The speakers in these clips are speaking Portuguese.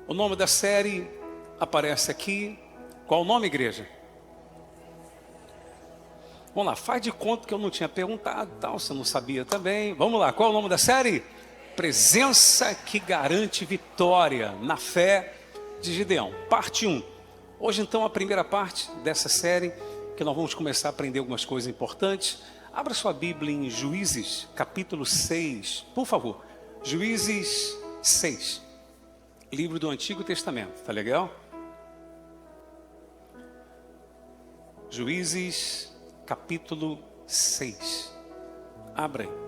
O nome da série aparece aqui. Qual o nome, igreja? Vamos lá, faz de conta que eu não tinha perguntado, tal, você não sabia também. Vamos lá, qual é o nome da série? Presença que garante vitória na fé de Gideão, parte 1. Hoje então a primeira parte dessa série, que nós vamos começar a aprender algumas coisas importantes. Abra sua Bíblia em Juízes, capítulo 6, por favor. Juízes 6, livro do Antigo Testamento, tá legal? Juízes capítulo 6. Abra aí.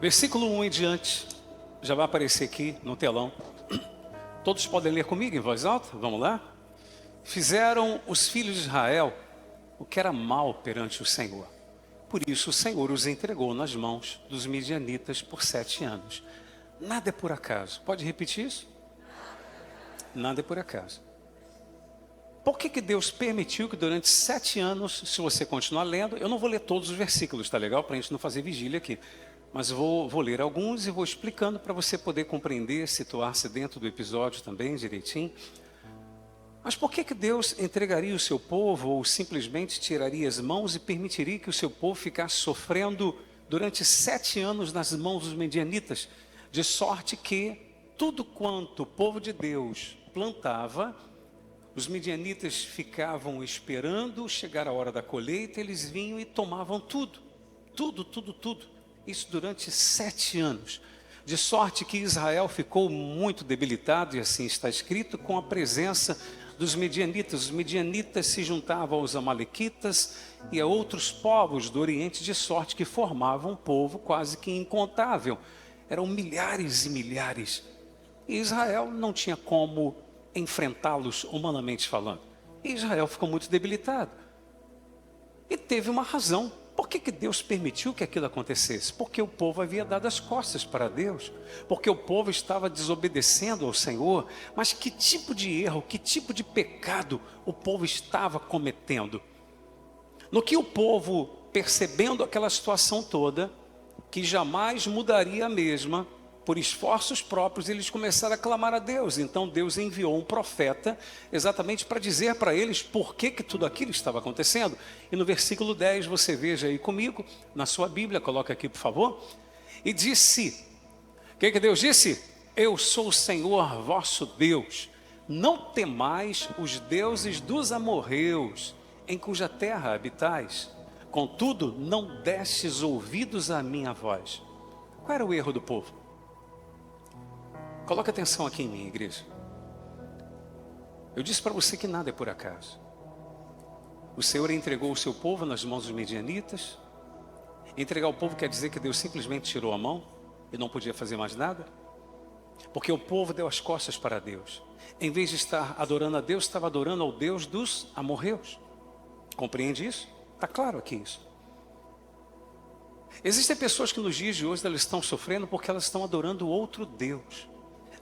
Versículo 1 em diante, já vai aparecer aqui no telão. Todos podem ler comigo em voz alta? Vamos lá? Fizeram os filhos de Israel o que era mal perante o Senhor. Por isso o Senhor os entregou nas mãos dos midianitas por 7 anos. Nada é por acaso. Pode repetir isso? Nada é por acaso. Por que Deus permitiu que durante 7 anos, se você continuar lendo, eu não vou ler todos os versículos, tá legal? Para a gente não fazer vigília aqui. Mas vou ler alguns e vou explicando para você poder compreender, situar-se dentro do episódio também direitinho. Mas por que Deus entregaria o seu povo ou simplesmente tiraria as mãos e permitiria que o seu povo ficasse sofrendo durante 7 anos nas mãos dos midianitas? De sorte que tudo quanto o povo de Deus plantava, os midianitas ficavam esperando chegar a hora da colheita, eles vinham e tomavam tudo. Tudo. Isso durante 7 anos. De sorte que Israel ficou muito debilitado, e assim está escrito, com a presença dos midianitas. Os midianitas se juntavam aos amalequitas e a outros povos do Oriente, de sorte que formavam um povo quase que incontável. Eram milhares e milhares. E Israel não tinha como enfrentá-los humanamente falando. E Israel ficou muito debilitado. E teve uma razão. Por que Deus permitiu que aquilo acontecesse? Porque o povo havia dado as costas para Deus. Porque o povo estava desobedecendo ao Senhor. Mas que tipo de erro, que tipo de pecado o povo estava cometendo? No que o povo, percebendo aquela situação toda, que jamais mudaria a mesma, por esforços próprios, eles começaram a clamar a Deus. Então Deus enviou um profeta exatamente para dizer para eles por que tudo aquilo estava acontecendo. E no versículo 10, você veja aí comigo, na sua Bíblia, coloca aqui por favor. E disse, o que Deus disse? Eu sou o Senhor vosso Deus, não temais os deuses dos amorreus, em cuja terra habitais. Contudo, não destes ouvidos à minha voz. Qual era o erro do povo? Coloque atenção aqui em mim, igreja. Eu disse para você que nada é por acaso. O Senhor entregou o seu povo nas mãos dos midianitas. Entregar o povo quer dizer que Deus simplesmente tirou a mão e não podia fazer mais nada? Porque o povo deu as costas para Deus. Em vez de estar adorando a Deus, estava adorando ao Deus dos amorreus. Compreende isso? Está claro aqui isso. Existem pessoas que nos dias de hoje elas estão sofrendo porque elas estão adorando outro Deus.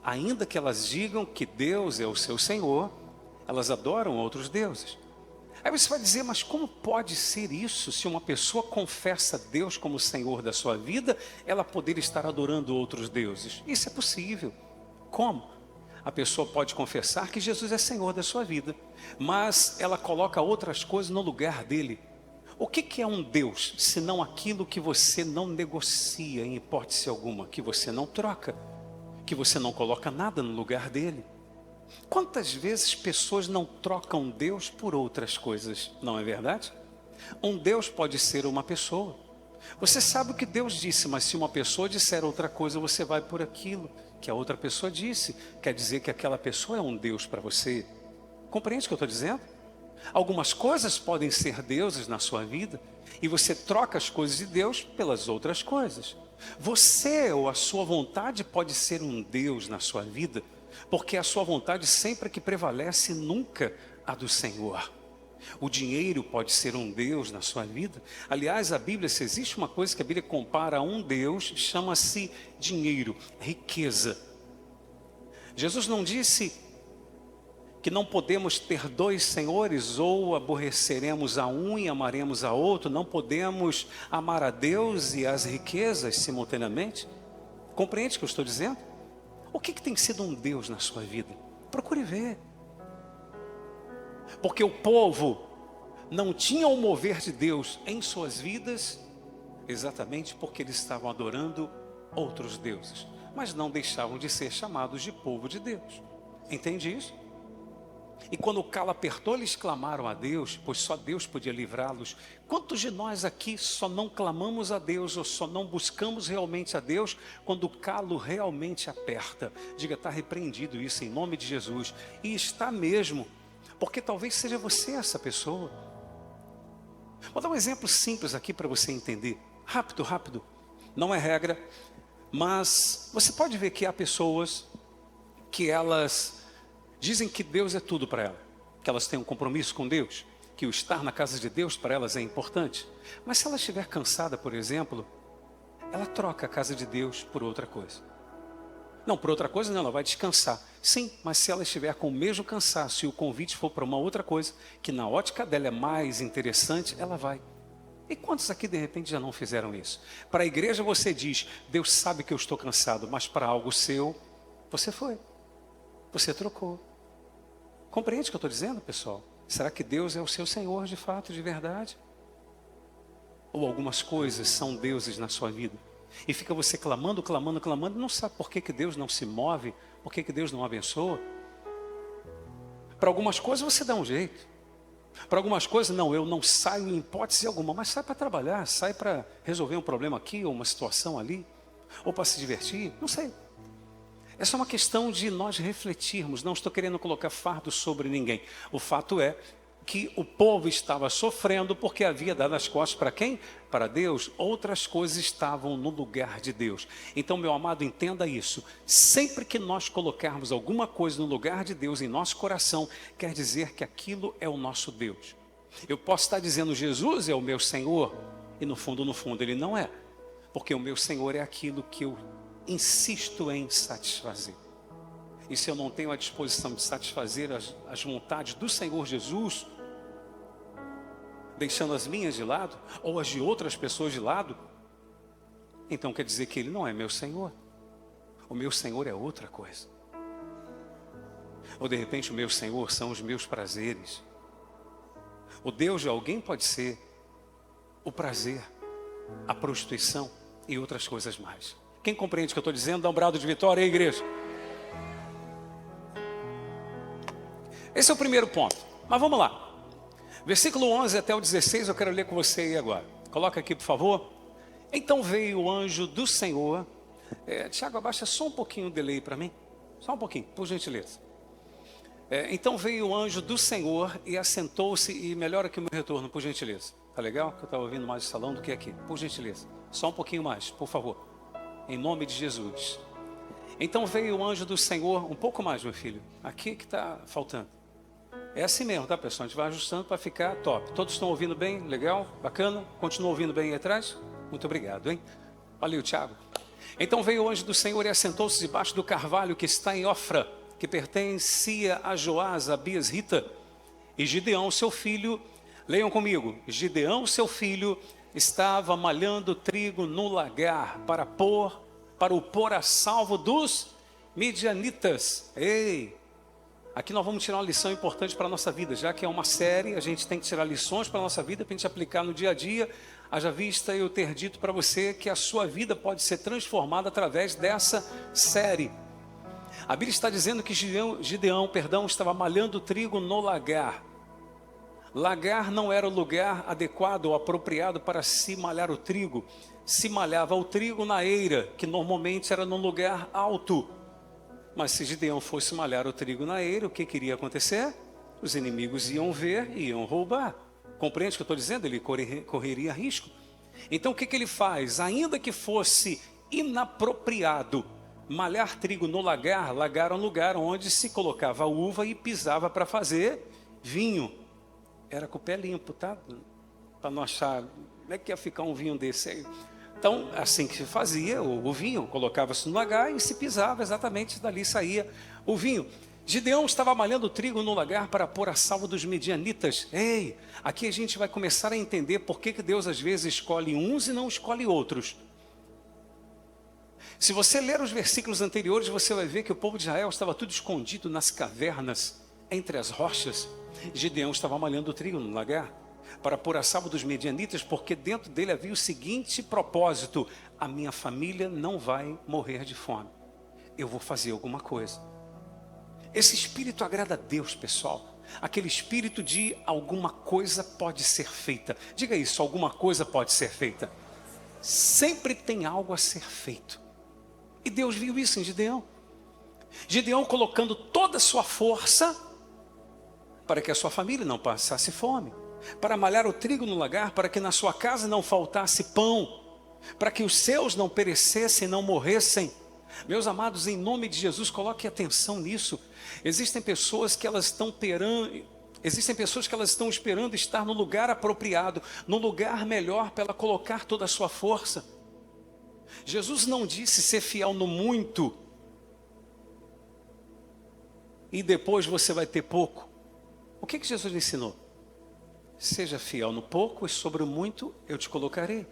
Ainda que elas digam que Deus é o seu Senhor, elas adoram outros deuses. Aí você vai dizer, mas como pode ser isso? Se uma pessoa confessa Deus como Senhor da sua vida, ela poder estar adorando outros deuses? Isso é possível. Como? A pessoa pode confessar que Jesus é Senhor da sua vida, mas ela coloca outras coisas no lugar dele. O que é um Deus, senão aquilo que você não negocia em hipótese alguma, que você não troca, que você não coloca nada no lugar dele? Quantas vezes pessoas não trocam Deus por outras coisas, não é verdade? Um Deus pode ser uma pessoa. Você sabe o que Deus disse, mas se uma pessoa disser outra coisa, você vai por aquilo que a outra pessoa disse. Quer dizer que aquela pessoa é um Deus para você. Compreende o que eu estou dizendo? Algumas coisas podem ser deuses na sua vida e você troca as coisas de Deus pelas outras coisas. Você ou a sua vontade pode ser um Deus na sua vida, porque a sua vontade sempre que prevalece, nunca a do Senhor. O dinheiro pode ser um Deus na sua vida. Aliás, a Bíblia, se existe uma coisa que a Bíblia compara a um Deus, chama-se dinheiro, riqueza. Jesus não disse que não podemos ter dois senhores, ou aborreceremos a um e amaremos a outro, não podemos amar a Deus e as riquezas simultaneamente? Compreende o que eu estou dizendo? O que tem sido um Deus na sua vida? Procure ver. Porque o povo não tinha o mover de Deus em suas vidas, exatamente porque eles estavam adorando outros deuses, mas não deixavam de ser chamados de povo de Deus. Entende isso? E quando o calo apertou, eles clamaram a Deus, pois só Deus podia livrá-los. Quantos de nós aqui só não clamamos a Deus, ou só não buscamos realmente a Deus, quando o calo realmente aperta? Diga, está repreendido isso em nome de Jesus. E está mesmo, porque talvez seja você essa pessoa. Vou dar um exemplo simples aqui para você entender. Rápido, rápido. Não é regra, mas você pode ver que há pessoas que elas dizem que Deus é tudo para ela, que elas têm um compromisso com Deus, que o estar na casa de Deus para elas é importante. Mas se ela estiver cansada, por exemplo, ela troca a casa de Deus por outra coisa. Não, por outra coisa não, ela vai descansar. Sim, mas se ela estiver com o mesmo cansaço e o convite for para uma outra coisa, que na ótica dela é mais interessante, ela vai. E quantos aqui de repente já não fizeram isso? Para a igreja você diz, Deus sabe que eu estou cansado, mas para algo seu, você foi. Você trocou. Compreende o que eu estou dizendo, pessoal? Será que Deus é o seu Senhor de fato, de verdade? Ou algumas coisas são deuses na sua vida? E fica você clamando, clamando, clamando, não sabe por que Deus não se move, por que Deus não abençoa? Para algumas coisas você dá um jeito. Para algumas coisas, não, eu não saio em hipótese alguma, mas sai para trabalhar, sai para resolver um problema aqui, ou uma situação ali, ou para se divertir, não sei. Essa é uma questão de nós refletirmos, não estou querendo colocar fardo sobre ninguém. O fato é que o povo estava sofrendo porque havia dado as costas para quem? Para Deus. Outras coisas estavam no lugar de Deus. Então, meu amado, entenda isso. Sempre que nós colocarmos alguma coisa no lugar de Deus em nosso coração, quer dizer que aquilo é o nosso Deus. Eu posso estar dizendo, Jesus é o meu Senhor, e no fundo, ele não é. Porque o meu Senhor é aquilo que eu insisto em satisfazer. E se eu não tenho a disposição de satisfazer as vontades do Senhor Jesus, deixando as minhas de lado, ou as de outras pessoas de lado, então quer dizer que Ele não é meu Senhor. O meu Senhor é outra coisa. Ou de repente o meu Senhor são os meus prazeres. O Deus de alguém pode ser o prazer, a prostituição e outras coisas mais. Quem compreende o que eu estou dizendo, dá um brado de vitória aí, igreja. Esse é o primeiro ponto. Mas vamos lá. Versículo 11 até o 16, eu quero ler com você aí agora. Coloca aqui, por favor. Então veio o anjo do Senhor. Tiago, abaixa só um pouquinho o delay para mim. Só um pouquinho, por gentileza. Então veio o anjo do Senhor e assentou-se, e melhora aqui o meu retorno, por gentileza. Tá legal? Que eu estava ouvindo mais o salão do que aqui. Por gentileza. Só um pouquinho mais, por favor. Em nome de Jesus. Então veio o anjo do Senhor, um pouco mais, meu filho. Aqui que está faltando. É assim mesmo, tá, pessoal? A gente vai ajustando para ficar top. Todos estão ouvindo bem? Legal? Bacana? Continuam ouvindo bem aí atrás? Muito obrigado, hein? Valeu, Tiago. Então veio o anjo do Senhor e assentou-se debaixo do carvalho que está em Ofra, que pertencia a Joás, a Bias-Rita. E Gideão, seu filho, leiam comigo, Gideão, seu filho, estava malhando trigo no lagar para o pôr a salvo dos midianitas. Ei, aqui nós vamos tirar uma lição importante para a nossa vida, já que é uma série, a gente tem que tirar lições para a nossa vida, para a gente aplicar no dia a dia. Haja vista eu ter dito para você que a sua vida pode ser transformada através dessa série. A Bíblia está dizendo que Gideão, estava malhando trigo no lagar. Lagar não era o lugar adequado ou apropriado para se malhar o trigo. Se malhava o trigo na eira, que normalmente era num lugar alto. Mas se Gideão fosse malhar o trigo na eira, o que iria acontecer? Os inimigos iam ver e iam roubar. Compreende o que eu estou dizendo? Ele correria risco. Então o que ele faz? Ainda que fosse inapropriado malhar trigo no lagar, lagar é um lugar onde se colocava uva e pisava para fazer vinho. Era com o pé limpo, tá? Para não achar, como é que ia ficar um vinho desse aí? Então, assim que se fazia o vinho, colocava-se no lagar e se pisava, exatamente dali saía o vinho. Gideão estava malhando trigo no lagar para pôr a salvo dos medianitas. Ei, aqui a gente vai começar a entender por que Deus às vezes escolhe uns e não escolhe outros. Se você ler os versículos anteriores, você vai ver que o povo de Israel estava tudo escondido nas cavernas, entre as rochas. Gideão estava malhando trigo no lagar para pôr a salvo dos medianitas, porque dentro dele havia o seguinte propósito: a minha família não vai morrer de fome. Eu vou fazer alguma coisa. Esse espírito agrada a Deus, pessoal. Aquele espírito de alguma coisa pode ser feita. Diga isso, alguma coisa pode ser feita. Sempre tem algo a ser feito. E Deus viu isso em Gideão. Gideão colocando toda a sua força para que a sua família não passasse fome, para malhar o trigo no lagar, para que na sua casa não faltasse pão, para que os seus não perecessem, não morressem. Meus amados, em nome de Jesus, coloque atenção nisso. Existem pessoas que elas estão esperando estar no lugar apropriado, no lugar melhor para ela colocar toda a sua força. Jesus não disse ser fiel no muito e depois você vai ter pouco. O que Jesus ensinou? Seja fiel no pouco e sobre o muito eu te colocarei.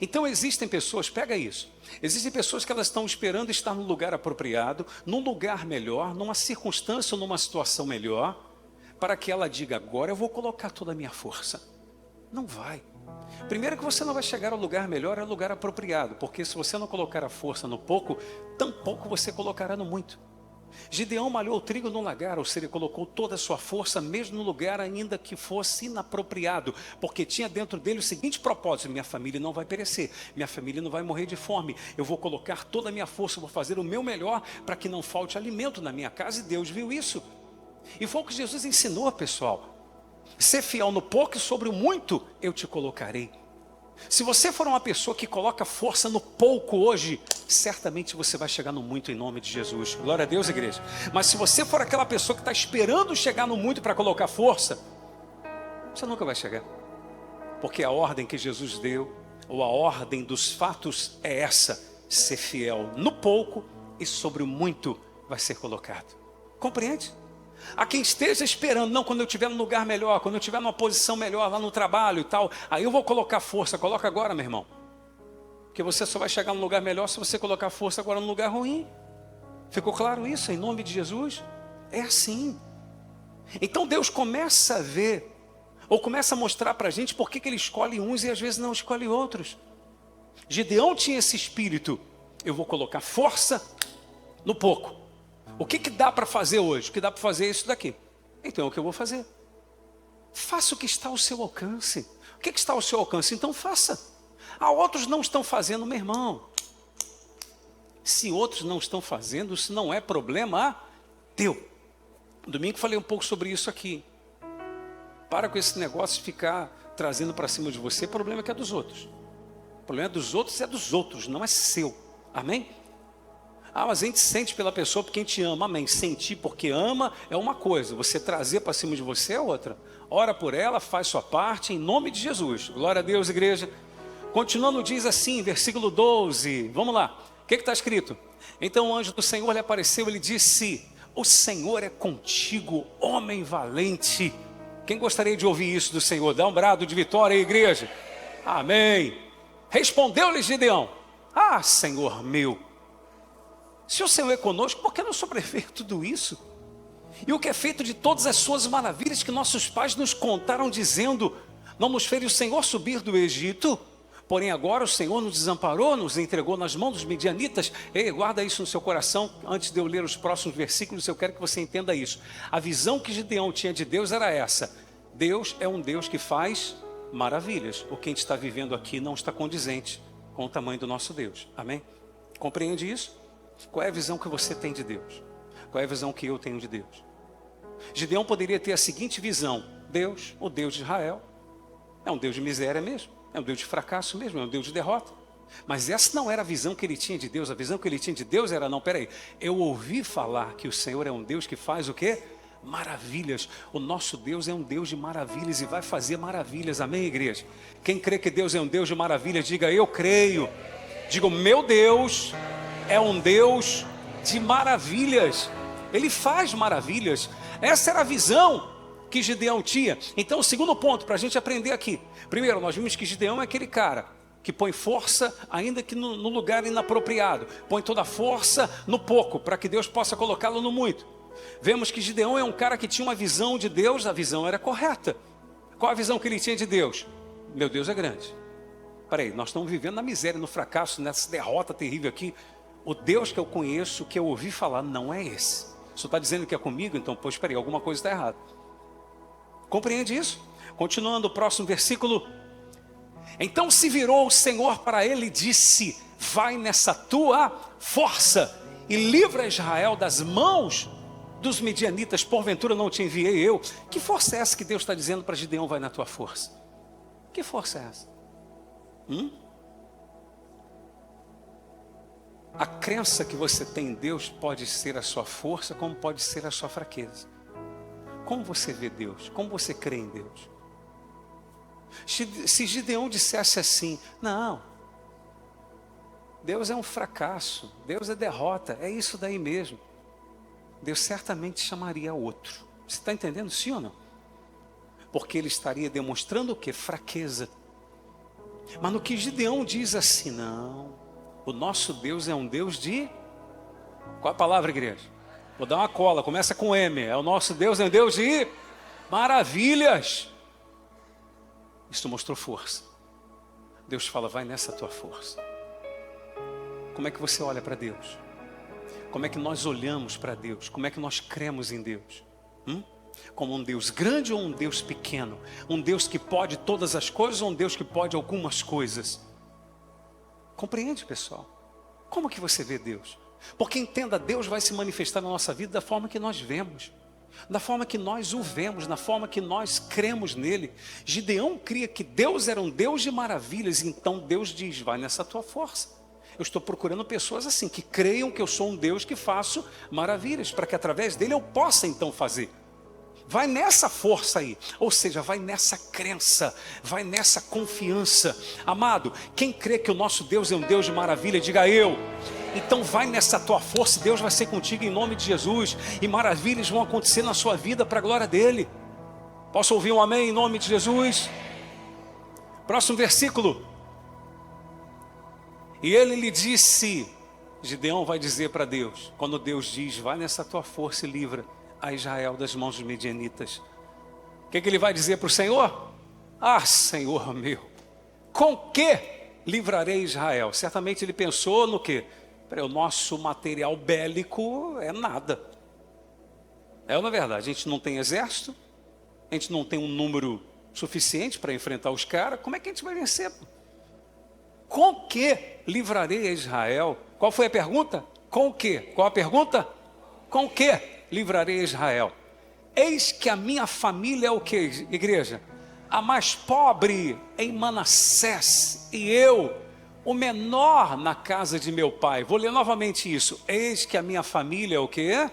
Então existem pessoas, pega isso, existem pessoas que elas estão esperando estar no lugar apropriado, num lugar melhor, numa circunstância ou numa situação melhor, para que ela diga: agora eu vou colocar toda a minha força. Não vai. Primeiro que você não vai chegar ao lugar melhor, ao lugar apropriado, porque se você não colocar a força no pouco, tampouco você colocará no muito. Gideão malhou o trigo no lagar, ou seja, ele colocou toda a sua força, mesmo no lugar ainda que fosse inapropriado, porque tinha dentro dele o seguinte propósito: minha família não vai perecer, minha família não vai morrer de fome, eu vou colocar toda a minha força, vou fazer o meu melhor para que não falte alimento na minha casa. E Deus viu isso, e foi o que Jesus ensinou, pessoal: ser fiel no pouco e sobre o muito eu te colocarei. Se você for uma pessoa que coloca força no pouco hoje, certamente você vai chegar no muito em nome de Jesus. Glória a Deus, igreja. Mas se você for aquela pessoa que está esperando chegar no muito para colocar força, você nunca vai chegar. Porque a ordem que Jesus deu, ou a ordem dos fatos é essa: ser fiel no pouco e sobre o muito vai ser colocado. Compreende? A quem esteja esperando: não, quando eu estiver num lugar melhor, quando eu estiver numa posição melhor lá no trabalho e tal, aí eu vou colocar força. Coloca agora, meu irmão, porque você só vai chegar num lugar melhor se você colocar força agora num lugar ruim. Ficou claro isso em nome de Jesus? É assim. Então Deus começa a ver, ou começa a mostrar para a gente por que Ele escolhe uns e às vezes não escolhe outros. Gideão tinha esse espírito: eu vou colocar força no pouco. O que dá para fazer hoje? O que dá para fazer é isso daqui. Então é o que eu vou fazer. Faça o que está ao seu alcance. O que está ao seu alcance? Então faça. Há outros não estão fazendo, meu irmão. Se outros não estão fazendo, isso não é problema teu. Domingo falei um pouco sobre isso aqui. Para com esse negócio de ficar trazendo para cima de você. O problema é que é dos outros. O problema é dos outros, não é seu. Amém? Mas a gente sente pela pessoa porque a gente ama. Amém. Sentir porque ama é uma coisa, você trazer para cima de você é outra. Ora por ela, faz sua parte em nome de Jesus. Glória a Deus, igreja. Continuando, diz assim, versículo 12. Vamos lá. O que está escrito? Então o anjo do Senhor lhe apareceu, ele disse: o Senhor é contigo, homem valente. Quem gostaria de ouvir isso do Senhor? Dá um brado de vitória aí, igreja. Amém. Respondeu-lhe Gideão: Senhor meu, se o Senhor é conosco, por que não sobreveio tudo isso? E o que é feito de todas as suas maravilhas que nossos pais nos contaram, dizendo: não nos fez o Senhor subir do Egito? Porém agora o Senhor nos desamparou, nos entregou nas mãos dos medianitas. Ei, guarda isso no seu coração. Antes de eu ler os próximos versículos, eu quero que você entenda isso. A visão que Gideão tinha de Deus era essa: Deus é um Deus que faz maravilhas. O que a gente está vivendo aqui não está condizente com o tamanho do nosso Deus. Amém? Compreende isso? Qual é a visão que você tem de Deus? Qual é a visão que eu tenho de Deus? Gideão poderia ter a seguinte visão: Deus, o Deus de Israel, é um Deus de miséria mesmo, é um Deus de fracasso mesmo, é um Deus de derrota. Mas essa não era a visão que ele tinha de Deus. A visão que ele tinha de Deus era: não, peraí, eu ouvi falar que o Senhor é um Deus que faz o quê? Maravilhas. O nosso Deus é um Deus de maravilhas e vai fazer maravilhas. Amém, igreja? Quem crê que Deus é um Deus de maravilhas, diga: eu creio. Diga: meu Deus é um Deus de maravilhas. Ele faz maravilhas. Essa era a visão que Gideão tinha. Então, o segundo ponto para a gente aprender aqui. Primeiro, nós vimos que Gideão é aquele cara que põe força, ainda que no lugar inapropriado. Põe toda a força no pouco, para que Deus possa colocá-lo no muito. Vemos que Gideão é um cara que tinha uma visão de Deus, a visão era correta. Qual a visão que ele tinha de Deus? Meu Deus é grande. Peraí, nós estamos vivendo na miséria, no fracasso, nessa derrota terrível aqui. O Deus que eu conheço, que eu ouvi falar, não é esse. O senhor está dizendo que é comigo? Então, pois, peraí, alguma coisa está errada. Compreende isso? Continuando o próximo versículo. Então se virou o Senhor para ele e disse: vai nessa tua força e livra Israel das mãos dos midianitas, porventura não te enviei eu. Que força é essa que Deus está dizendo para Gideão, vai na tua força? Que força é essa? A crença que você tem em Deus pode ser a sua força, como pode ser a sua fraqueza. Como você vê Deus? Como você crê em Deus? Se Gideão dissesse assim: não, Deus é um fracasso, Deus é derrota, é isso daí mesmo, Deus certamente chamaria outro. Você está entendendo, sim ou não? Porque ele estaria demonstrando o quê? Fraqueza. Mas no que Gideão diz assim: não, o nosso Deus é um Deus de... Qual a palavra, igreja? Vou dar uma cola, começa com M. O nosso Deus é um Deus de maravilhas. Isso mostrou força. Deus fala: vai nessa tua força. Como é que você olha para Deus? Como é que nós olhamos para Deus? Como é que nós cremos em Deus? Como um Deus grande ou um Deus pequeno? Um Deus que pode todas as coisas ou um Deus que pode algumas coisas? Compreende, pessoal? Como que você vê Deus? Porque entenda, Deus vai se manifestar na nossa vida da forma que nós vemos, da forma que nós o vemos, na forma que nós cremos nele. Gideão cria que Deus era um Deus de maravilhas, então Deus diz: vai nessa tua força. Eu estou procurando pessoas assim, que creiam que eu sou um Deus que faço maravilhas, para que através dele eu possa então fazer. Vai nessa força aí, ou seja, vai nessa crença, vai nessa confiança. Amado, quem crê que o nosso Deus é um Deus de maravilha, diga eu. Então vai nessa tua força, Deus vai ser contigo em nome de Jesus, e maravilhas vão acontecer na sua vida para a glória dele. Posso ouvir um amém em nome de Jesus? Próximo versículo. E ele lhe disse, Gideão vai dizer para Deus, quando Deus diz: vai nessa tua força e livra a Israel das mãos dos midianitas. O que ele vai dizer para o Senhor? Ah, Senhor meu, com que livrarei Israel? Certamente ele pensou no quê? O nosso material bélico é nada. É na verdade, a gente não tem exército, a gente não tem um número suficiente para enfrentar os caras. Como é que a gente vai vencer? Com que livrarei a Israel? Qual foi a pergunta? Com o que? Qual a pergunta? Com o que livrarei a Israel? Eis que a minha família é o que, igreja? A mais pobre em Manassés, e eu, o menor na casa de meu pai. Vou ler novamente isso. Eis que a minha família é o que?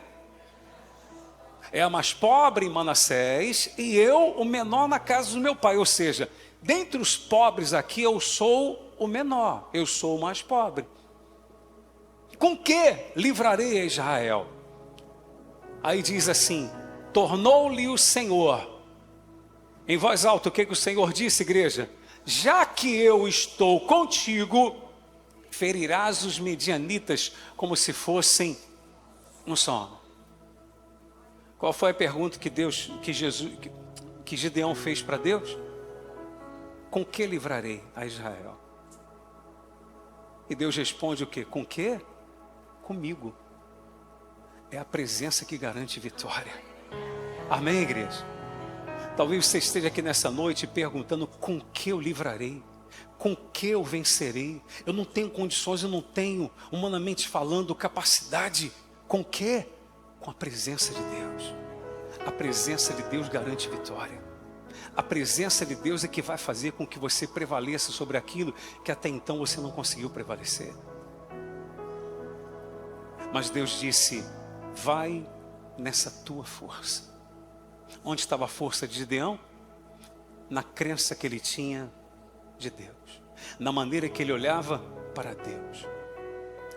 É a mais pobre em Manassés, e eu, o menor na casa do meu pai. Ou seja, dentre os pobres aqui, eu sou o menor, eu sou o mais pobre. Com que livrarei a Israel? Aí diz assim: tornou-lhe o Senhor. Em voz alta, o que o Senhor disse, igreja? Já que eu estou contigo, ferirás os midianitas como se fossem um sono. Qual foi a pergunta que Gideão fez para Deus? Com que livrarei a Israel? E Deus responde o quê? Com que? Comigo. É a presença que garante vitória. Amém, igreja? Talvez você esteja aqui nessa noite perguntando: com que eu livrarei? Com que eu vencerei? Eu não tenho condições, eu não tenho, humanamente falando, capacidade. Com que? Com a presença de Deus. A presença de Deus garante vitória. A presença de Deus é que vai fazer com que você prevaleça sobre aquilo que até então você não conseguiu prevalecer. Mas Deus disse: vai nessa tua força. Onde estava a força de Gideão? Na crença que ele tinha de Deus, na maneira que ele olhava para Deus.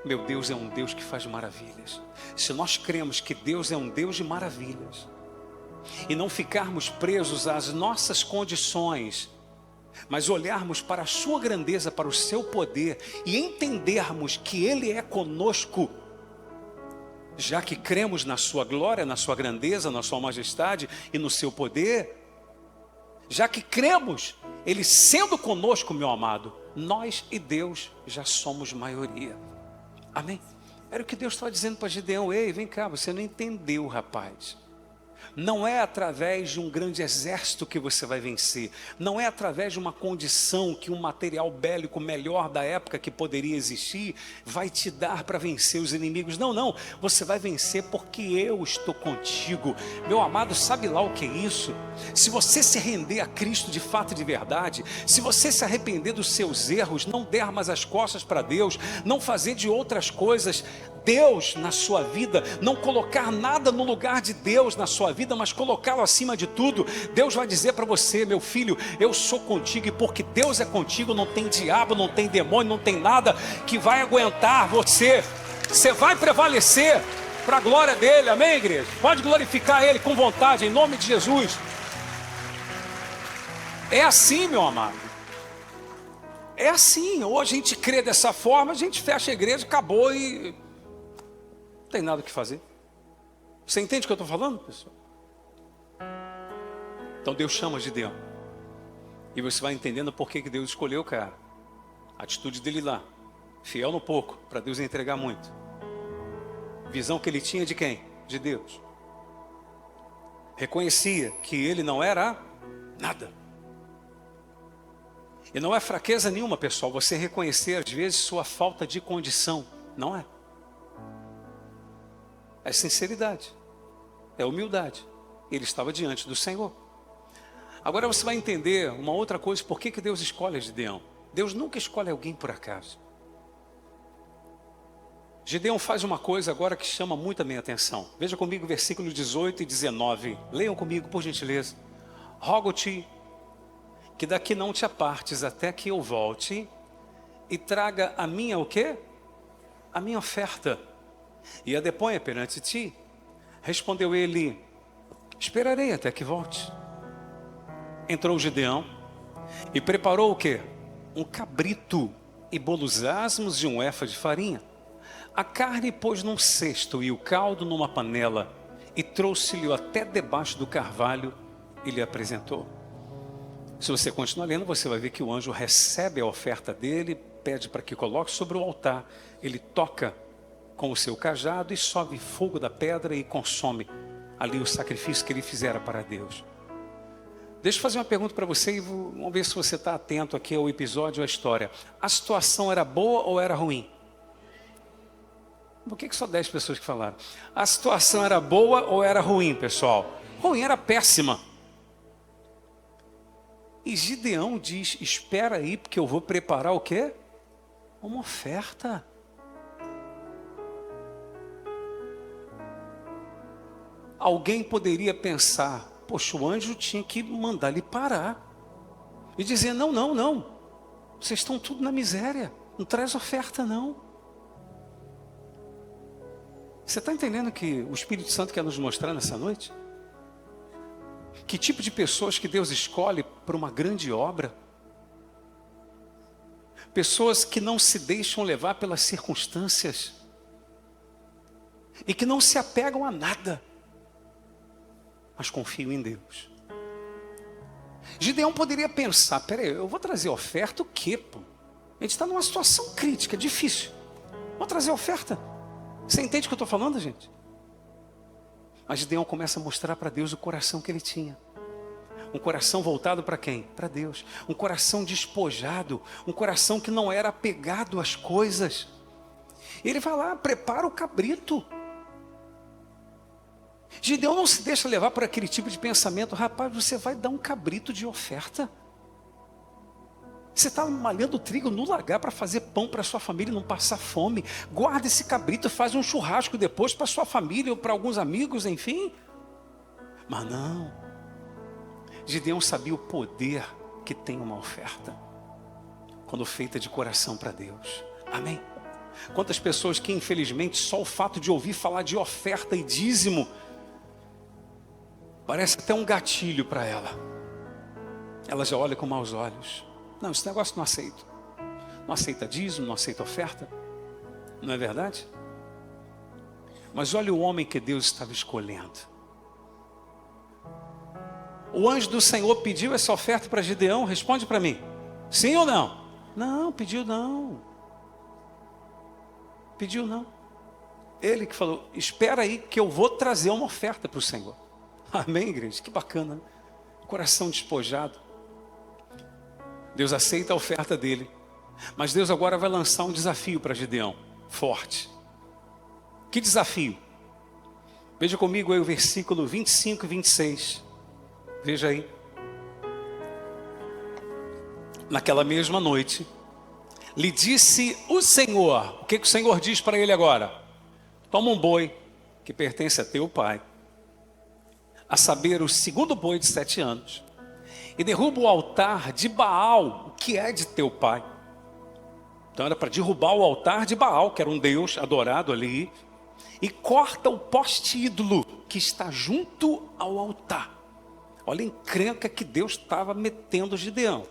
Meu Deus é um Deus que faz maravilhas. Se nós cremos que Deus é um Deus de maravilhas, e não ficarmos presos às nossas condições, mas olharmos para a sua grandeza, para o seu poder, e entendermos que Ele é conosco, já que cremos na sua glória, na sua grandeza, na sua majestade e no seu poder, já que cremos, Ele sendo conosco, meu amado, nós e Deus já somos maioria. Amém? Era o que Deus estava dizendo para Gideão. Ei, vem cá, você não entendeu, rapaz. Não é através de um grande exército que você vai vencer. Não é através de uma condição que um material bélico melhor da época que poderia existir vai te dar para vencer os inimigos. Não, não. Você vai vencer porque eu estou contigo. Meu amado, sabe lá o que é isso? Se você se render a Cristo de fato e de verdade, se você se arrepender dos seus erros, não der mais as costas para Deus, não fazer de outras coisas Deus na sua vida, não colocar nada no lugar de Deus na sua vida, mas colocá-lo acima de tudo, Deus vai dizer para você: meu filho, eu sou contigo, e porque Deus é contigo, não tem diabo, não tem demônio, não tem nada que vai aguentar você. Você vai prevalecer para a glória dele. Amém, igreja? Pode glorificar ele com vontade, em nome de Jesus. É assim, meu amado. É assim. Ou a gente crê dessa forma, a gente fecha a igreja, acabou e não tem nada o que fazer. Você entende o que eu estou falando, pessoal? Então Deus chama Gideão, e você vai entendendo por que Deus escolheu o cara. A atitude dele lá, fiel no pouco, para Deus entregar muito. Visão que ele tinha de quem? De Deus. Reconhecia que ele não era nada. E não é fraqueza nenhuma, pessoal, você reconhecer às vezes sua falta de condição. Não é. É sinceridade, é humildade. Ele estava diante do Senhor. Agora você vai entender uma outra coisa: por que Deus escolhe Gideão? Deus nunca escolhe alguém por acaso. Gideão faz uma coisa agora que chama muito a minha atenção. Veja comigo versículo 18 e 19. Leiam comigo, por gentileza. Rogo-te que daqui não te apartes até que eu volte e traga a minha o quê? A minha oferta, e a deponha perante ti. Respondeu ele: esperarei até que volte. Entrou Gideão e preparou o quê? Um cabrito e bolos asmos de um efa de farinha. A carne pôs num cesto e o caldo numa panela, e trouxe-lhe até debaixo do carvalho e lhe apresentou. Se você continuar lendo, você vai ver que o anjo recebe a oferta dele, pede para que coloque sobre o altar. Ele toca com o seu cajado e sobe fogo da pedra e consome ali o sacrifício que ele fizera para Deus. Deixa eu fazer uma pergunta para você e vamos ver se você está atento aqui ao episódio, à história. A situação era boa ou era ruim? Por que só 10 pessoas que falaram? A situação era boa ou era ruim, pessoal? Ruim, era péssima. E Gideão diz: espera aí, porque eu vou preparar o quê? Uma oferta. Alguém poderia pensar: poxa, o anjo tinha que mandar ele parar e dizer: não, não, não, vocês estão tudo na miséria, não traz oferta não. Você está entendendo que o Espírito Santo quer nos mostrar nessa noite? Que tipo de pessoas que Deus escolhe para uma grande obra? Pessoas que não se deixam levar pelas circunstâncias e que não se apegam a nada, mas confiam em Deus. Gideão poderia pensar: peraí, eu vou trazer oferta o quê, pô? A gente está numa situação crítica, difícil. Vou trazer oferta. Você entende o que eu estou falando, gente? Mas Gideão começa a mostrar para Deus o coração que ele tinha. Um coração voltado para quem? Para Deus. Um coração despojado. Um coração que não era apegado às coisas. Ele vai lá, prepara o cabrito. Gideão não se deixa levar por aquele tipo de pensamento: rapaz, você vai dar um cabrito de oferta? Você está malhando trigo no lagar para fazer pão para sua família e não passar fome. Guarda esse cabrito, faz um churrasco depois para sua família ou para alguns amigos, enfim. Mas não. Gideão sabia o poder que tem uma oferta quando feita de coração para Deus. Amém? Quantas pessoas que, infelizmente, só o fato de ouvir falar de oferta e dízimo parece até um gatilho para ela. Ela já olha com maus olhos. Não, esse negócio não aceito. Não aceita dízimo, não aceita oferta. Não é verdade? Mas olha o homem que Deus estava escolhendo. O anjo do Senhor pediu essa oferta para Gideão. Responde para mim. Sim ou não? Não, pediu não. Pediu não. Ele que falou, espera aí que eu vou trazer uma oferta para o Senhor. Amém, igreja? Que bacana, né? Coração despojado. Deus aceita a oferta dele. Mas Deus agora vai lançar um desafio para Gideão. Forte. Que desafio? Veja comigo aí o versículo 25 e 26. Veja aí. Naquela mesma noite, lhe disse o Senhor. O que o Senhor diz para ele agora? Toma um boi que pertence a teu pai, a saber, o segundo boi de 7 anos, e derruba o altar de Baal, que é de teu pai. Então era para derrubar o altar de Baal, que era um deus adorado ali, e corta o poste ídolo que está junto ao altar. Olha a encrenca que Deus estava metendo Gideão.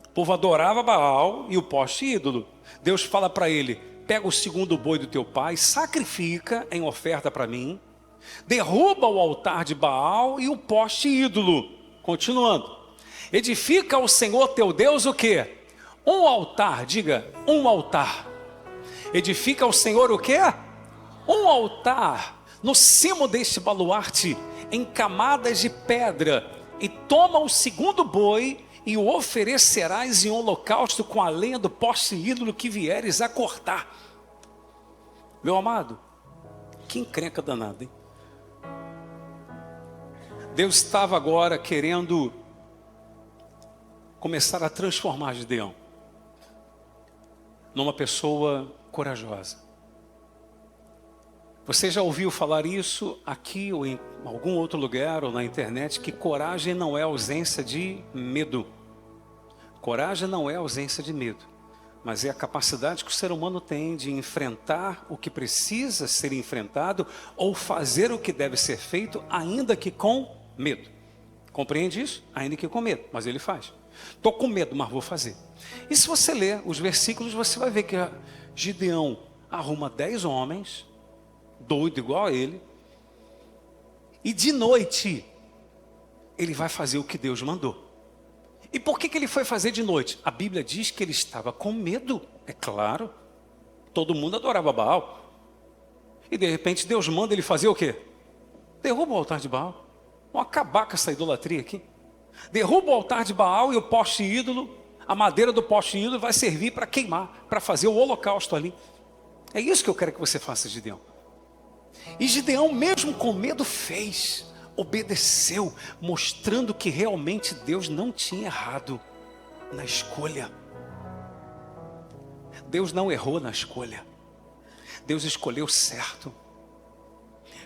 O povo adorava Baal e o poste ídolo. Deus fala para ele, pega o segundo boi do teu pai, sacrifica em oferta para mim, derruba o altar de Baal e o poste ídolo. Continuando. Edifica ao Senhor teu Deus o quê? Um altar, diga, um altar. Edifica ao Senhor o quê? Um altar no cimo deste baluarte, em camadas de pedra, e toma o segundo boi e o oferecerás em holocausto com a lenha do poste ídolo que vieres a cortar. Meu amado, que encrenca danada, hein? Deus estava agora querendo começar a transformar Gideão numa pessoa corajosa. Você já ouviu falar isso aqui ou em algum outro lugar ou na internet, que coragem não é ausência de medo. Coragem não é ausência de medo, mas é a capacidade que o ser humano tem de enfrentar o que precisa ser enfrentado ou fazer o que deve ser feito, ainda que com medo. Compreende isso? Ainda que com medo, mas ele faz. Estou com medo, mas vou fazer. E se você ler os versículos, você vai ver que Gideão arruma 10 homens, doido igual a ele, e de noite ele vai fazer o que Deus mandou. E por que ele foi fazer de noite? A Bíblia diz que ele estava com medo, é claro. Todo mundo adorava Baal. E de repente Deus manda ele fazer o quê? Derruba o altar de Baal. Vamos acabar com essa idolatria aqui. Derruba o altar de Baal e o poste ídolo, a madeira do poste ídolo vai servir para queimar, para fazer o holocausto ali. É isso que eu quero que você faça, Gideão. E Gideão, mesmo com medo, fez, obedeceu, mostrando que realmente Deus não tinha errado na escolha. Deus não errou na escolha. Deus escolheu certo.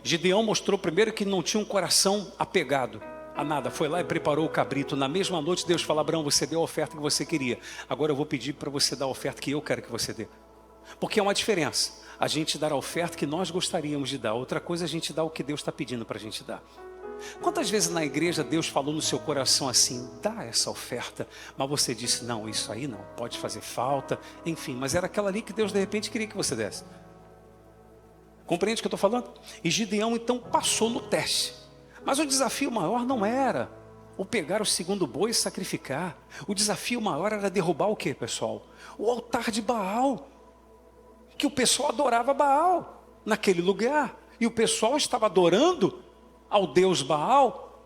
Gideão mostrou primeiro que não tinha um coração apegado a nada. Foi lá e preparou o cabrito. Na mesma noite Deus fala, Abraão, você deu a oferta que você queria. Agora eu vou pedir para você dar a oferta que eu quero que você dê. Porque é uma diferença. A gente dar a oferta que nós gostaríamos de dar. Outra coisa é a gente dar o que Deus está pedindo para a gente dar. Quantas vezes na igreja Deus falou no seu coração assim, dá essa oferta, mas você disse, não, isso aí não, pode fazer falta, enfim, mas era aquela ali que Deus de repente queria que você desse. Compreende o que eu estou falando? E Gideão então passou no teste, mas o desafio maior não era o pegar o segundo boi e sacrificar. O desafio maior era derrubar o que, pessoal? O altar de Baal, que o pessoal adorava Baal naquele lugar, e o pessoal estava adorando ao Deus Baal,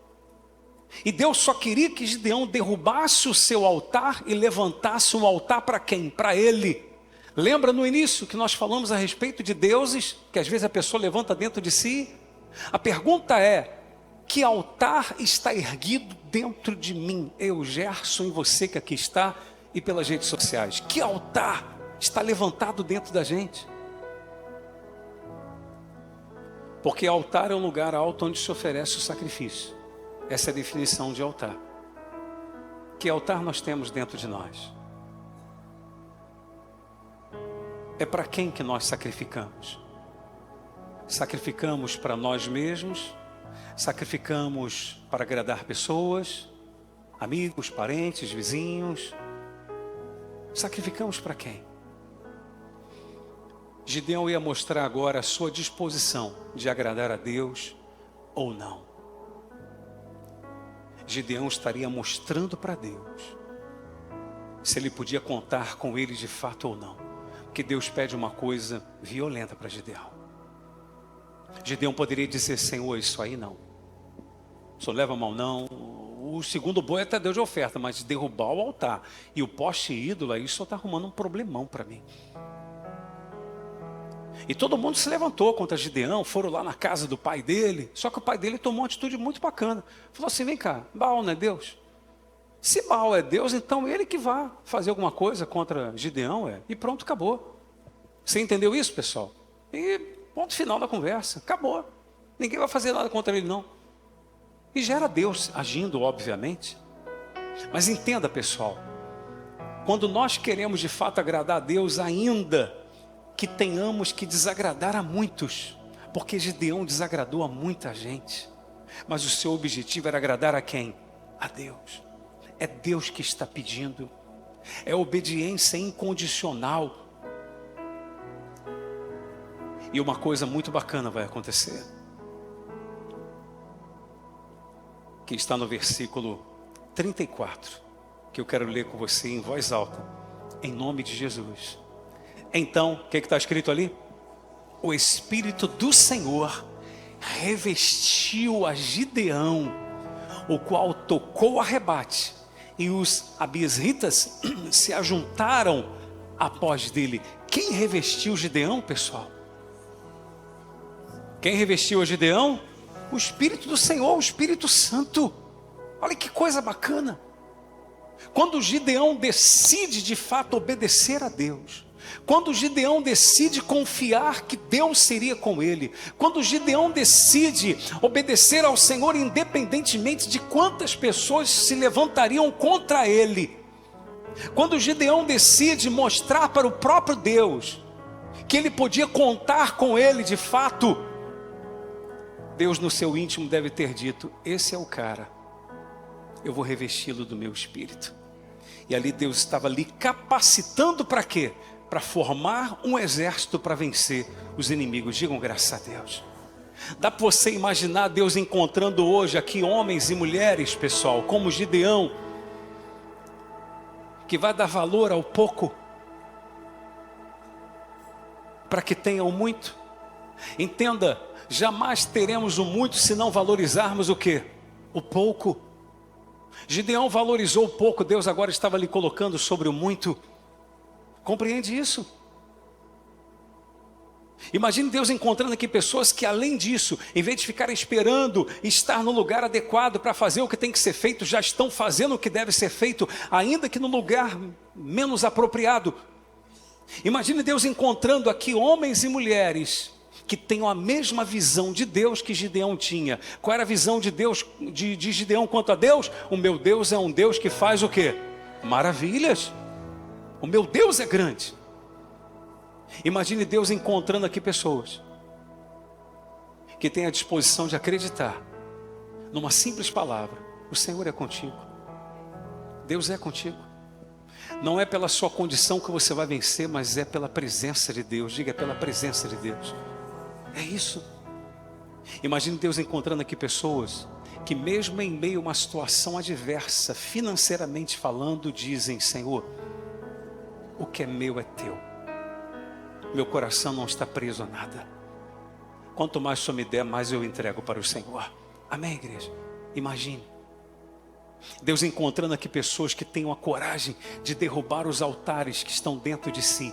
e Deus só queria que Gideão derrubasse o seu altar e levantasse um altar para quem? Para ele. Lembra no início que nós falamos a respeito de deuses, que às vezes a pessoa levanta dentro de si? A pergunta é, que altar está erguido dentro de mim, eu, Gerson, e você que aqui está, e pelas redes sociais? Que altar está levantado dentro da gente? Porque altar é um lugar alto onde se oferece o sacrifício. Essa é a definição de altar. Que altar nós temos dentro de nós? é para quem que nós sacrificamos? Sacrificamos para nós mesmos? Sacrificamos para agradar pessoas, amigos, parentes, vizinhos? Sacrificamos para quem? Gideão ia mostrar agora a sua disposição de agradar a Deus ou não. Gideão estaria mostrando para Deus se ele podia contar com ele de fato ou não. Porque Deus pede uma coisa violenta para Gideão. Gideão poderia dizer: Senhor, isso aí não. O senhor leva a mão não. O segundo boi até deu de oferta, mas derrubar o altar e o poste ídolo, aí o senhor está arrumando um problemão para mim. E todo mundo se levantou contra Gideão, foram lá na casa do pai dele. Só que o pai dele tomou uma atitude muito bacana. Falou assim: vem cá, Baal não é Deus? Se Baal é Deus, então ele que vá fazer alguma coisa contra Gideão. E pronto, acabou. Você entendeu isso, pessoal? E ponto final da conversa, acabou. Ninguém vai fazer nada contra ele não. E já era Deus agindo, obviamente. Mas entenda, pessoal, quando nós queremos de fato agradar a Deus, ainda que tenhamos que desagradar a muitos, porque Gideão desagradou a muita gente, mas o seu objetivo era agradar a quem? A Deus. É Deus que está pedindo, é obediência incondicional. E uma coisa muito bacana vai acontecer, que está no versículo 34, que eu quero ler com você em voz alta, em nome de Jesus. Então, o que está escrito ali? O Espírito do Senhor revestiu a Gideão, o qual tocou a rebate, e os abiesritas se ajuntaram após dele. Quem revestiu Gideão, pessoal? Quem revestiu a Gideão? O Espírito do Senhor, o Espírito Santo. Olha que coisa bacana. Quando Gideão decide de fato obedecer a Deus, quando Gideão decide confiar que Deus seria com ele, quando Gideão decide obedecer ao Senhor independentemente de quantas pessoas se levantariam contra ele, quando Gideão decide mostrar para o próprio Deus que ele podia contar com ele de fato, Deus no seu íntimo deve ter dito: esse é o cara, eu vou revesti-lo do meu Espírito. E ali Deus estava lhe capacitando para quê? Para formar um exército para vencer os inimigos. Digam graças a Deus. Dá para você imaginar Deus encontrando hoje aqui homens e mulheres, pessoal, como Gideão, que vai dar valor ao pouco para que tenham muito. Entenda, jamais teremos o muito se não valorizarmos o quê? O pouco. Gideão valorizou o pouco, Deus agora estava lhe colocando sobre o muito. Compreende isso? Imagine Deus encontrando aqui pessoas que, além disso, em vez de ficarem esperando estar no lugar adequado para fazer o que tem que ser feito, já estão fazendo o que deve ser feito, ainda que no lugar menos apropriado. Imagine Deus encontrando aqui homens e mulheres que tenham a mesma visão de Deus que Gideão tinha. Qual era a visão de Deus, de Gideão quanto a Deus? O meu Deus é um Deus que faz o quê? Maravilhas. O meu Deus é grande. Imagine Deus encontrando aqui pessoas que têm a disposição de acreditar numa simples palavra: o Senhor é contigo. Deus é contigo. Não é pela sua condição que você vai vencer, mas é pela presença de Deus. Diga: é pela presença de Deus. É isso. Imagine Deus encontrando aqui pessoas que, mesmo em meio a uma situação adversa, financeiramente falando, dizem: Senhor, o que é meu é teu. Meu coração não está preso a nada. Quanto mais o Senhor me der, mais eu entrego para o Senhor. Amém, igreja? Imagine Deus encontrando aqui pessoas que tenham a coragem de derrubar os altares que estão dentro de si,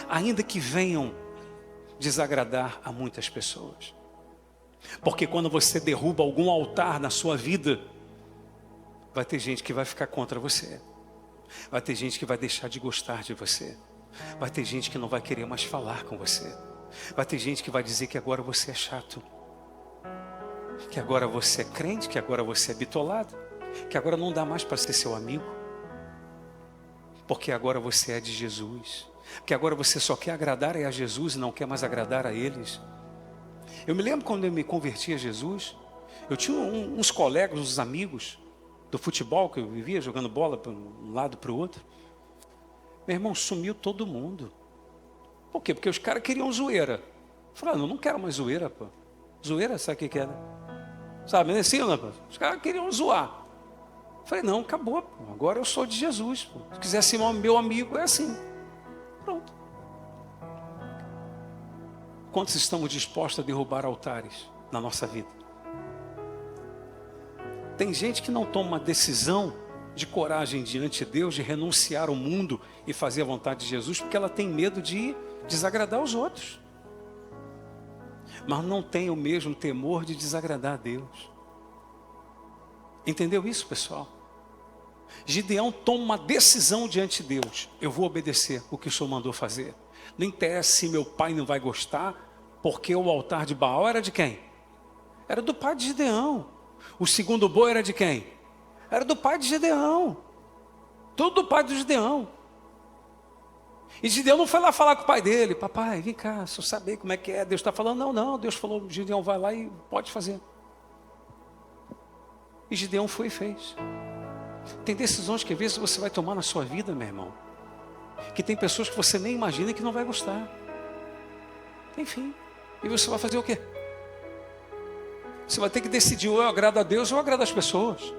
ainda que venham desagradar a muitas pessoas. Porque quando você derruba algum altar na sua vida, vai ter gente que vai ficar contra você. Vai ter gente que vai deixar de gostar de você. Vai ter gente que não vai querer mais falar com você. Vai ter gente que vai dizer que agora você é chato, que agora você é crente, que agora você é bitolado, que agora não dá mais para ser seu amigo, porque agora você é de Jesus. Porque agora você só quer agradar a Jesus e não quer mais agradar a eles. Eu me lembro quando eu me converti a Jesus, eu tinha uns colegas, uns amigos do futebol que eu vivia jogando bola para um lado para o outro. Meu irmão, sumiu todo mundo. Por quê? Porque os caras queriam zoeira. Eu falei, não quero mais zoeira, pô. Zoeira, sabe o que é? Né? Sabe, não é assim, não, pô? Os caras queriam zoar. Eu falei, não, acabou, pô. Agora eu sou de Jesus, pô. Se quiser ser meu amigo, é assim. Pronto. Quantos estamos dispostos a derrubar altares na nossa vida? Tem gente que não toma uma decisão de coragem diante de Deus, de renunciar ao mundo e fazer a vontade de Jesus, porque ela tem medo de desagradar os outros. Mas não tem o mesmo temor de desagradar a Deus. Entendeu isso, pessoal? Gideão toma uma decisão diante de Deus. Eu vou obedecer o que o Senhor mandou fazer. Não interessa se meu pai não vai gostar, porque o altar de Baal era de quem? Era do pai de Gideão. O segundo boi era de quem? Era do pai de Gideão. Tudo do pai de Gideão. E Gideão não foi lá falar com o pai dele. Papai, vem cá, se eu saber como é que é. Deus está falando, não. Deus falou, Gideão vai lá e pode fazer. E Gideão foi e fez. Tem decisões que às vezes você vai tomar na sua vida, meu irmão, que tem pessoas que você nem imagina que não vai gostar. Enfim. E você vai fazer o quê? Você vai ter que decidir, ou eu agrado a Deus ou eu agrado as pessoas.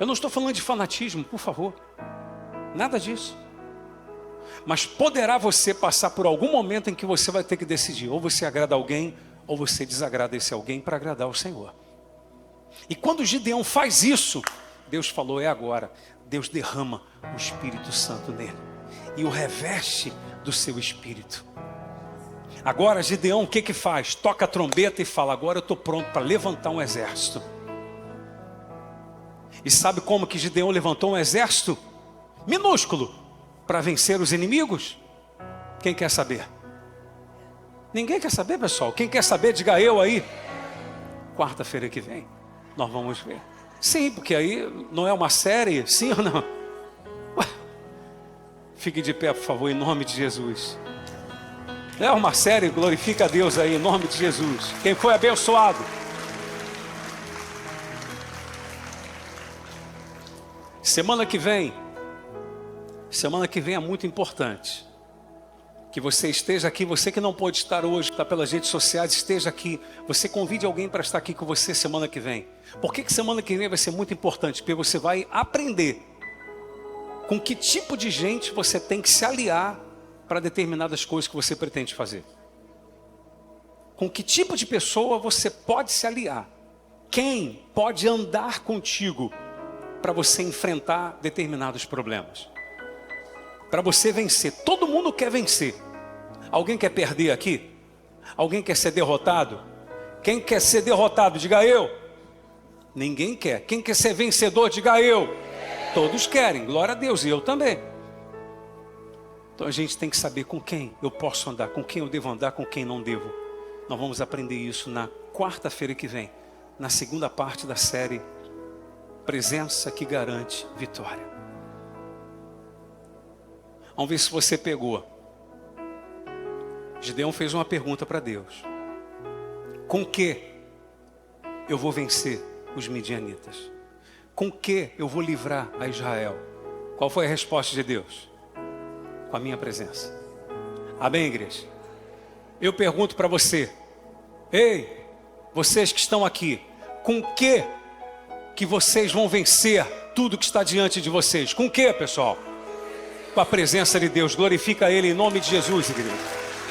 Eu não estou falando de fanatismo, por favor. Nada disso. Mas poderá você passar por algum momento em que você vai ter que decidir, ou você agrada alguém, ou você desagrada esse alguém para agradar o Senhor. E quando Gideão faz isso, Deus falou, é agora. Deus derrama o Espírito Santo nele e o reveste do seu Espírito. Agora Gideão o que faz? Toca a trombeta e fala, agora eu estou pronto para levantar um exército. E sabe como que Gideão levantou um exército? Minúsculo, para vencer os inimigos? Quem quer saber? Ninguém quer saber, pessoal. Quem quer saber, diga eu aí. Quarta-feira que vem, nós vamos ver. Sim, porque aí não é uma série, sim ou não? Ué, fique de pé, por favor, em nome de Jesus. É uma série, glorifica a Deus aí, em nome de Jesus. Quem foi abençoado? Semana que vem é muito importante que você esteja aqui, você que não pode estar hoje, que está pelas redes sociais, esteja aqui. Você convide alguém para estar aqui com você semana que vem. Por que semana que vem vai ser muito importante? Porque você vai aprender com que tipo de gente você tem que se aliar para determinadas coisas que você pretende fazer. Com que tipo de pessoa você pode se aliar? Quem pode andar contigo para você enfrentar determinados problemas? Para você vencer. Todo mundo quer vencer. Alguém quer perder aqui? Alguém quer ser derrotado? Quem quer ser derrotado, diga eu. Ninguém quer. Quem quer ser vencedor, diga eu. Todos querem, glória a Deus, e eu também. Então a gente tem que saber com quem eu posso andar, com quem eu devo andar, com quem não devo. Nós vamos aprender isso na quarta-feira que vem, na segunda parte da série Presença que Garante Vitória. Vamos ver se você pegou. Gideão fez uma pergunta para Deus: com que eu vou vencer os midianitas? Com que eu vou livrar a Israel? Qual foi a resposta de Deus? Com a minha presença. Amém, igreja? Eu pergunto para você, ei, vocês que estão aqui, com que vocês vão vencer tudo que está diante de vocês? Com que, pessoal? Com a presença de Deus. Glorifica Ele em nome de Jesus, igreja.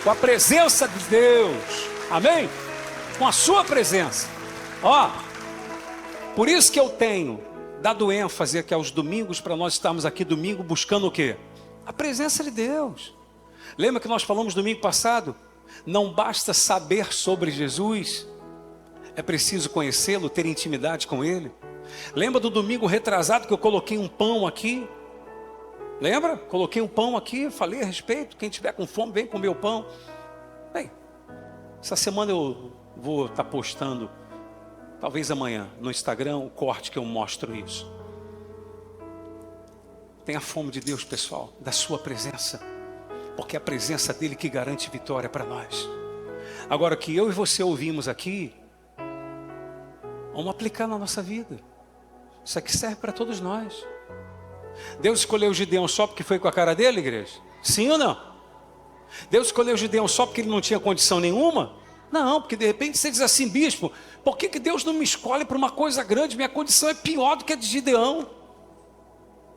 Com a presença de Deus. Amém? Com a sua presença. Ó, por isso que eu tenho dado ênfase aqui aos domingos, para nós estarmos aqui domingo buscando o quê? A presença de Deus. Lembra que nós falamos domingo passado? Não basta saber sobre Jesus, é preciso conhecê-lo, ter intimidade com Ele. Lembra do domingo retrasado que eu coloquei um pão aqui? Lembra? Coloquei um pão aqui, falei a respeito. Quem tiver com fome, vem comer o pão. Bem, essa semana eu vou estar postando, talvez amanhã, no Instagram, o corte que eu mostro isso. Tenha fome de Deus, pessoal, da sua presença. porque é a presença dele que garante vitória para nós. Agora, o que eu e você ouvimos aqui, vamos aplicar na nossa vida. Isso aqui serve para todos nós. Deus escolheu Gideão só porque foi com a cara dele, igreja? Sim ou não? Deus escolheu Gideão só porque ele não tinha condição nenhuma? Não, porque de repente você diz assim, bispo, por que Deus não me escolhe para uma coisa grande? Minha condição é pior do que a de Gideão.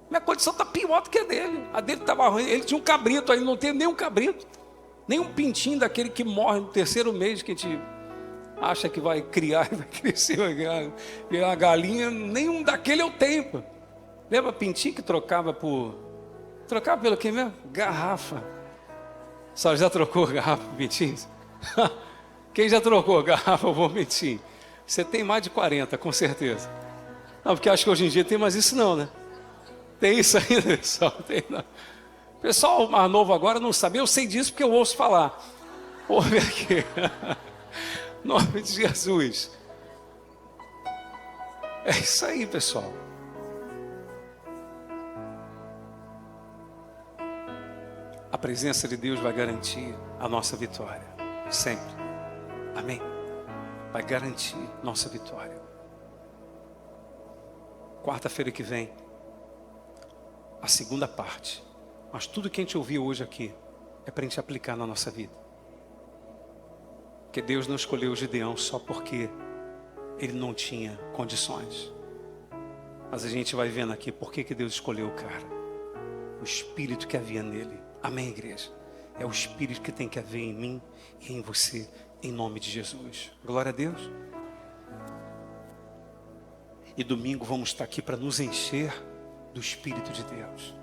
Minha condição está pior do que a dele. A dele estava ruim, ele tinha um cabrito, aí não tem nem um cabrito. Nem um pintinho daquele que morre no terceiro mês, que a gente acha que vai criar, vai crescer, vai virar uma galinha. Nenhum daquele eu tenho. Pô. Lembra pintinho que trocava pelo que mesmo? Garrafa. Só já trocou garrafa por pintinho? Quem já trocou garrafa por pintinho? Você tem mais de 40, com certeza. Não, porque acho que hoje em dia tem mais isso não, né? Tem isso ainda, pessoal? Tem não. O pessoal mais novo agora não sabe. Eu sei disso porque eu ouço falar. Ouve aqui. Em nome de Jesus. É isso aí, pessoal. A presença de Deus vai garantir a nossa vitória. Sempre. Amém? Vai garantir nossa vitória. Quarta-feira que vem, a segunda parte. Mas tudo que a gente ouviu hoje aqui é para a gente aplicar na nossa vida. Porque Deus não escolheu Gideão só porque ele não tinha condições. Mas a gente vai vendo aqui por que Deus escolheu o cara. O espírito que havia nele. Amém, igreja? É o espírito que tem que haver em mim e em você, em nome de Jesus. Glória a Deus. E domingo vamos estar aqui para nos encher do Espírito de Deus.